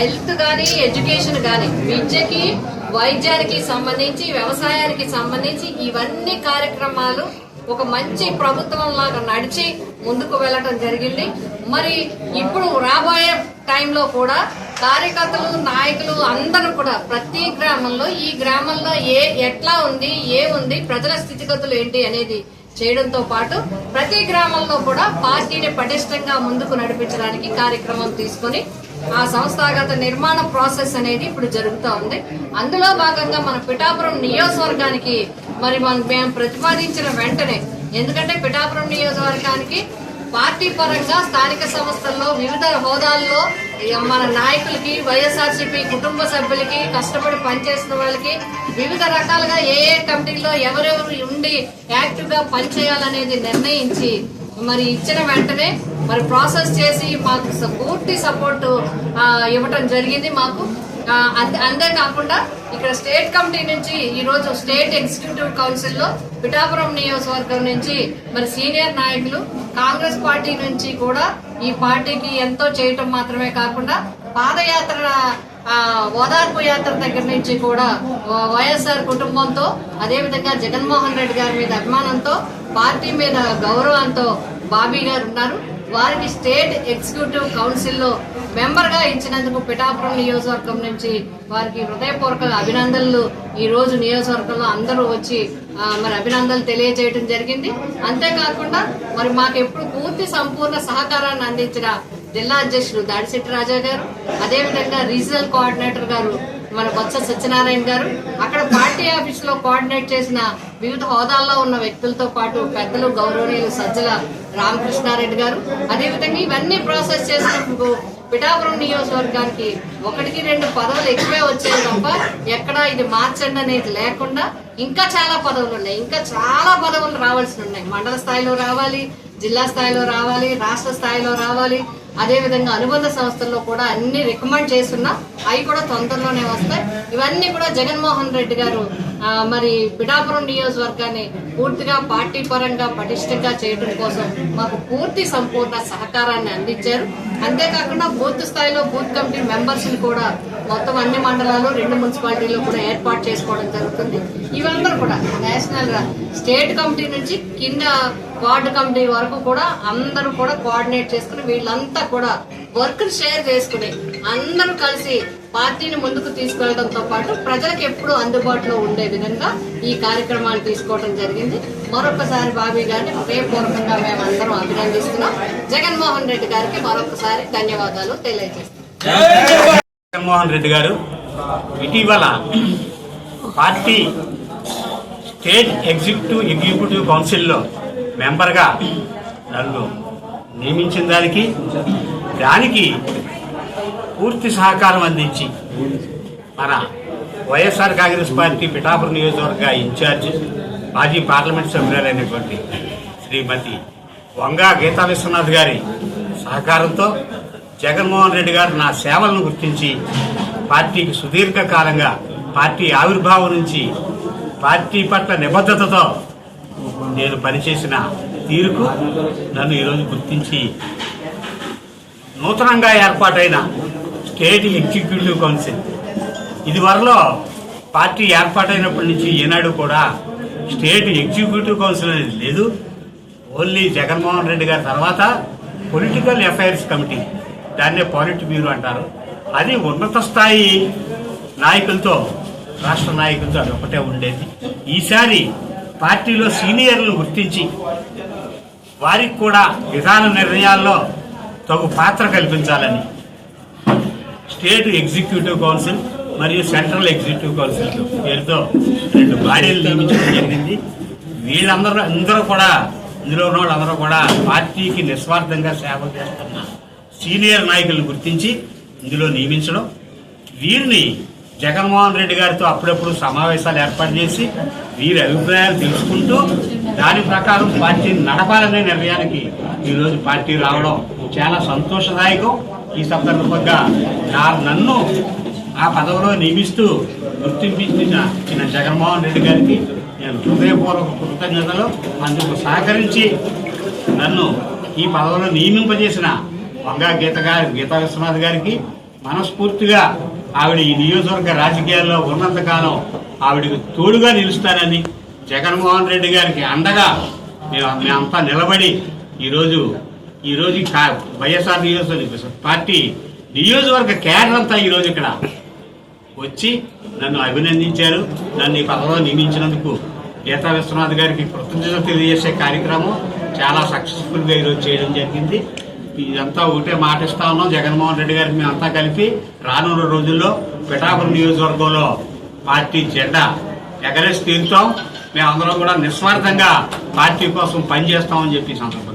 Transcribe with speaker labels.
Speaker 1: Health కానీ education కానీ విద్యకి వైద్యానికి సంబంధించి వ్యవసాయానికి సంబంధించి ఇవన్నీ కార్యక్రమాలు ఒక మంచి ప్రభుత్వం లాగా నడిచి ముందుకు వెళ్ళటం జరిగింది. మరి ఇప్పుడు రాబోయే టైంలో కూడా కార్యకర్తలు నాయకులు అందరూ కూడా ప్రతి గ్రామంలో ఈ గ్రామంలో ఎట్లా ఉంది ఏముంది ప్రజల స్థితిగతులు ఏంటి అనేది చేయడంతో పాటు ప్రతి గ్రామంలో కూడా పార్టీని పటిష్టంగా ముందుకు నడిపించడానికి కార్యక్రమం తీసుకొని ఆ సంస్థాగత నిర్మాణ ప్రాసెస్ అనేది ఇప్పుడు జరుగుతూ ఉంది. అందులో భాగంగా మన పిఠాపురం నియోజకవర్గానికి మరి మేము ప్రతిపాదించిన వెంటనే, ఎందుకంటే పిఠాపురం నియోజకవర్గానికి పార్టీ పరంగా స్థానిక సంస్థల్లో వివిధ హోదాల్లో మన నాయకులకి, వైఎస్ఆర్సీపీ కుటుంబ సభ్యులకి, కష్టపడి పనిచేస్తున్న వాళ్ళకి వివిధ రకాలుగా ఏ కమిటీలో ఎవరెవరు ఉండి యాక్టివ్ గా పనిచేయాలనేది నిర్ణయించి మరి ఇచ్చిన వెంటనే మరి ప్రాసెస్ చేసి మాకు పూర్తి సపోర్ట్ ఇవ్వటం జరిగింది. మాకు అంతేకాకుండా ఇక్కడ స్టేట్ కమిటీ నుంచి ఈరోజు స్టేట్ ఎగ్జిక్యూటివ్ కౌన్సిల్ లో పిఠాపురం నియోజకవర్గం నుంచి మరి సీనియర్ నాయకులు, కాంగ్రెస్ పార్టీ నుంచి కూడా ఈ పార్టీకి ఎంతో చేయటం మాత్రమే కాకుండా పాదయాత్ర ఓదార్పు యాత్ర దగ్గర నుంచి కూడా వైఎస్ఆర్ కుటుంబంతో, అదేవిధంగా జగన్మోహన్ రెడ్డి గారి మీద అభిమానంతో, పార్టీ మీద గౌరవంతో బాబీ గారు ఉన్నారు. వారికి స్టేట్ ఎగ్జిక్యూటివ్ కౌన్సిల్ లో మెంబర్ గా ఇచ్చినందుకు పిఠాపురం నియోజకవర్గం నుంచి వారికి హృదయపూర్వక అభినందనలు ఈ రోజు నియోజకవర్గంలో అందరూ వచ్చి మరి అభినందనలు తెలియజేయడం జరిగింది. అంతేకాకుండా మరి మాకు ఎప్పుడు పూర్తి సంపూర్ణ సహకారాన్ని అందించిన జిల్లా అధ్యక్షుడు దాడిశెట్టి రాజా గారు, అదేవిధంగా రీజనల్ కోఆర్డినేటర్ గారు మన బొత్స సత్యనారాయణ గారు, అక్కడ పార్టీ ఆఫీస్ లో కోఆర్డినేట్ చేసిన వివిధ హోదాల్లో ఉన్న వ్యక్తులతో పాటు పెద్దలు గౌరవనీయులు సజ్జల రామకృష్ణారెడ్డి గారు, అదేవిధంగా ఇవన్నీ ప్రాసెస్ చేసినందుకు పిఠాపురం నియోజకవర్గానికి 1-2 పదవులు ఎక్కువే వచ్చాయి తప్ప ఎక్కడా ఇది మార్చండి అనేది లేకుండా ఇంకా చాలా పదవులు ఉన్నాయి. ఇంకా చాలా పదవులు రావాల్సి ఉన్నాయి. మండల స్థాయిలో రావాలి, జిల్లా స్థాయిలో రావాలి, రాష్ట్ర స్థాయిలో రావాలి. అదేవిధంగా అనుబంధ సంస్థల్లో కూడా అన్ని రికమెండ్ చేస్తున్నా అవి కూడా తొందరలోనే వస్తాయి. ఇవన్నీ కూడా జగన్మోహన్ రెడ్డి గారు మరి పిఠాపురం నియోజకవర్గాన్ని పూర్తిగా పార్టీ పరంగా పటిష్టంగా చేయడం కోసం మాకు పూర్తి సంపూర్ణ సహకారాన్ని అందించారు. అంతేకాకుండా బూత్ స్థాయిలో బూత్ కమిటీ మెంబర్స్ ని కూడా మొత్తం అన్ని మండలాలు 2 మున్సిపాలిటీలో కూడా ఏర్పాటు చేసుకోవడం జరుగుతుంది. ఇవందరూ కూడా నేషనల్ స్టేట్ కమిటీ నుంచి కింద వార్డు కమిటీ వరకు కూడా అందరూ కూడా కోఆర్డినేట్ చేసుకుని వీళ్ళంతా కూడా వర్క్ షేర్ చేసుకుని అందరూ కలిసి పార్టీని ముందుకు తీసుకెళ్లడంతో పాటు ప్రజలకు ఎప్పుడూ అందుబాటులో ఉండే విధంగా ఈ కార్యక్రమాలు తీసుకోవడం జరిగింది. మరొకసారి బాబీ గారిని హృదయపూర్వకంగా మేమందరం అభినందిస్తున్నాం. జగన్మోహన్ రెడ్డి గారికి మరొకసారి ధన్యవాదాలు తెలియజేస్తున్నాం.
Speaker 2: జగన్మోహన్ రెడ్డి గారు ఇటీవల పార్టీ స్టేట్ ఎగ్జిక్యూటివ్ కౌన్సిల్లో మెంబర్గా నన్ను నియమించిన దానికి పూర్తి సహకారం అందించి మన వైఎస్ఆర్ కాంగ్రెస్ పార్టీ పిఠాపురం నియోజకవర్గ ఇన్ఛార్జ్ మాజీ పార్లమెంట్ సభ్యురాలైనటువంటి శ్రీమతి వంగా గీతా విశ్వనాథ్ గారి సహకారంతో జగన్మోహన్ రెడ్డి గారు నా సేవలను గుర్తించి పార్టీకి సుదీర్ఘకాలంగా పార్టీ ఆవిర్భావం నుంచి పార్టీ పట్ల నిబద్ధతతో నేను పనిచేసిన తీరుకు నన్ను ఈరోజు గుర్తించి నూతనంగా ఏర్పాటైన స్టేట్ ఎగ్జిక్యూటివ్ కౌన్సిల్, ఇదివరలో పార్టీ ఏర్పాటైనప్పటి నుంచి ఈనాడు కూడా స్టేట్ ఎగ్జిక్యూటివ్ కౌన్సిల్ అనేది లేదు. ఓన్లీ జగన్మోహన్ రెడ్డి గారి తర్వాత పొలిటికల్ అఫైర్స్ కమిటీ, దాన్నే పాలిట్ బ్యూరో అంటారు. అది ఉన్నత స్థాయి నాయకులతో, రాష్ట్ర నాయకులతో అది ఒకటే ఉండేది. ఈసారి పార్టీలో సీనియర్లను గుర్తించి వారికి కూడా విధాన నిర్ణయాల్లో తగు పాత్ర కల్పించాలని స్టేట్ ఎగ్జిక్యూటివ్ కౌన్సిల్ మరియు సెంట్రల్ ఎగ్జిక్యూటివ్ కౌన్సిల్ పేరుతో 2 బాడీలు నియమించడం జరిగింది. అందరూ కూడా, ఇందులో ఉన్న వాళ్ళందరూ కూడా పార్టీకి నిస్వార్థంగా సేవ చేస్తున్న సీనియర్ నాయకులను గుర్తించి ఇందులో నియమించడం, వీరిని జగన్మోహన్ రెడ్డి గారితో అప్పుడప్పుడు సమావేశాలు ఏర్పాటు చేసి వీరి అభిప్రాయాలు తెలుసుకుంటూ దాని ప్రకారం పార్టీని నడపాలనే నిర్ణయానికి ఈరోజు పార్టీ రావడం చాలా సంతోషదాయకం. ఈ సందర్భంగా నన్ను ఆ పదవిలో నియమిస్తూ గుర్తింపించిన జగన్మోహన్ రెడ్డి గారికి నేను హృదయపూర్వక కృతజ్ఞతలు. అందుకు సహకరించి నన్ను ఈ పదవిలో నియమింపజేసిన వంగా గీతా విశ్వనాథ్ గారికి, మనస్ఫూర్తిగా ఆవిడ ఈ నియోజకవర్గ రాజకీయాల్లో ఉన్నంతకాలం ఆవిడకి తోడుగా నిలుస్తానని, జగన్మోహన్ రెడ్డి గారికి అండగా మేమంతా నిలబడి ఈరోజు వైఎస్ఆర్ నియోజకవర్గ పార్టీ నియోజకవర్గ కేడర్ అంతా ఈరోజు ఇక్కడ వచ్చి నన్ను అభినందించారు. నన్ను ఈ పదవిలో నియమించినందుకు గీతా విశ్వనాథ్ గారికి కృతజ్ఞతలు తెలియజేసే కార్యక్రమం చాలా సక్సెస్ఫుల్గా ఈరోజు చేయడం జరిగింది. ఇదంతా ఒకటే మాట ఇస్తా ఉన్నాం జగన్మోహన్ రెడ్డి గారికి. మేమంతా కలిపి రానున్న రోజుల్లో పిఠాపురం నియోజకవర్గంలో పార్టీ జెండా ఎగరేసి తీరుతాం. మేమందరం కూడా నిస్వార్థంగా పార్టీ కోసం పనిచేస్తామని చెప్పి సందర్భంగా